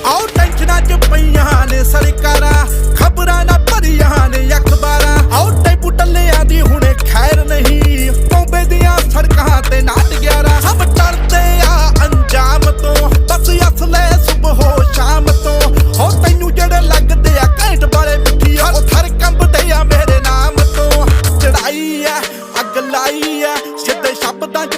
आओ टेंशनां च पईयां ने सरकारां, खबरां ना भरियां ने अखबारां। आओ टैंपू टल्लियां दी हुणे खैर नहीं, तौबे दियां सड़कां ते नाट 11। सब टलदे आ अंजाम तो, बस असले सुबह हो शाम तो। हो तैनू जेड़े लगदे आ घैंट वाले मिठिया, ओ थर कंबदे आ मेरे नाम तो। चढ़ाई है अग लाई है, सिद्धे शब्दां च